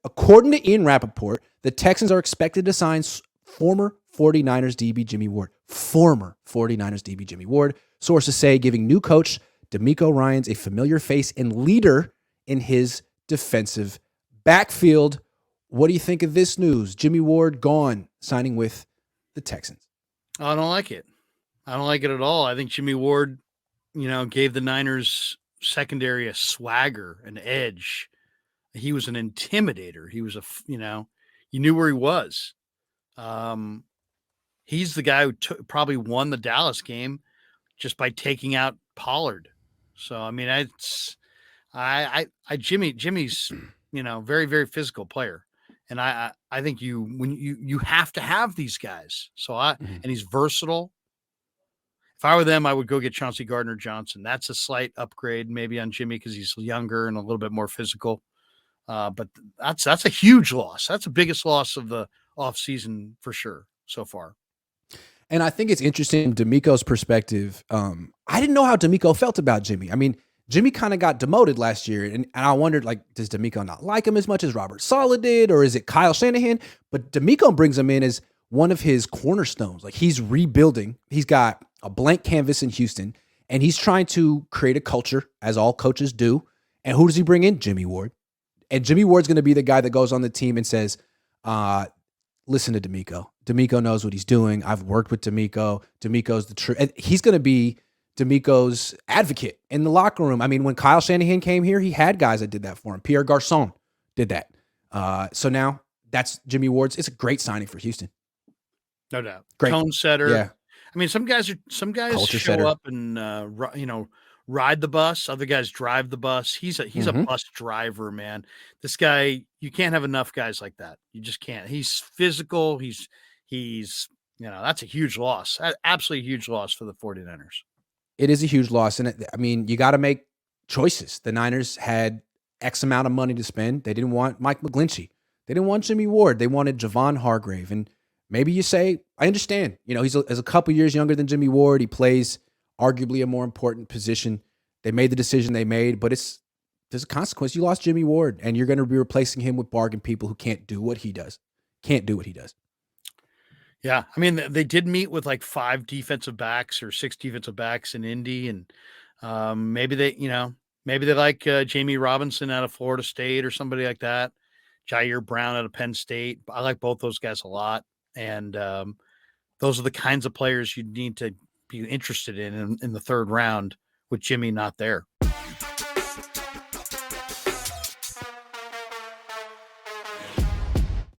According to Ian Rappaport, the Texans are expected to sign former 49ers DB Jimmie Ward. Former 49ers DB Jimmie Ward. Sources say giving new coach DeMeco Ryans a familiar face and leader in his defensive backfield. What do you think of this news? Jimmie Ward gone, signing with the Texans. I don't like it. I don't like it at all. I think Jimmie Ward, gave the Niners secondary a swagger, an edge. He was an intimidator. He was you knew where he was. He's the guy who probably won the Dallas game just by taking out Pollard. So, I mean, Jimmy's, very, very physical player. And I think you have to have these guys. So and he's versatile. If I were them, I would go get Chauncey Gardner-Johnson. That's a slight upgrade maybe on Jimmie because he's younger and a little bit more physical. But that's a huge loss. That's the biggest loss of the offseason for sure so far. And I think it's interesting from DeMeco's perspective. I didn't know how DeMeco felt about Jimmie. I mean, Jimmie kind of got demoted last year, and I wondered, does DeMeco not like him as much as Robert Saleh did, or is it Kyle Shanahan? But DeMeco brings him in as one of his cornerstones. He's rebuilding. He's got a blank canvas in Houston, and he's trying to create a culture, as all coaches do. And who does he bring in? Jimmie Ward. And Jimmie Ward's going to be the guy that goes on the team and says, listen to DeMeco. DeMeco knows what he's doing. I've worked with DeMeco. DeMeco's the true. He's going to be DeMeco's advocate in the locker room. I mean, when Kyle Shanahan came here, he had guys that did that for him. Pierre Garçon did that. So now that's Jimmie Ward's. It's a great signing for Houston. No doubt. Great. Tone setter. Yeah. I mean, some guys Culture show setter. up and ride the bus. Other guys drive the bus. He's a bus driver, man. This guy, you can't have enough guys like that. You just can't. He's physical. He's that's a huge loss. Absolutely huge loss for the 49ers. It is a huge loss. And I mean, you got to make choices. The Niners had X amount of money to spend. They didn't want Mike McGlinchey. They didn't want Jimmie Ward. They wanted Javon Hargrave. And maybe you say, I understand. He's a couple years younger than Jimmie Ward. He plays arguably a more important position. They made the decision they made, but there's a consequence. You lost Jimmie Ward, and you're going to be replacing him with bargain people who can't do what he does. Yeah. I mean, they did meet with 5 defensive backs or 6 defensive backs in Indy. And maybe they like Jamie Robinson out of Florida State or somebody like that. Jair Brown out of Penn State. I like both those guys a lot. And those are the kinds of players you need to be interested in the third round with Jimmie not there.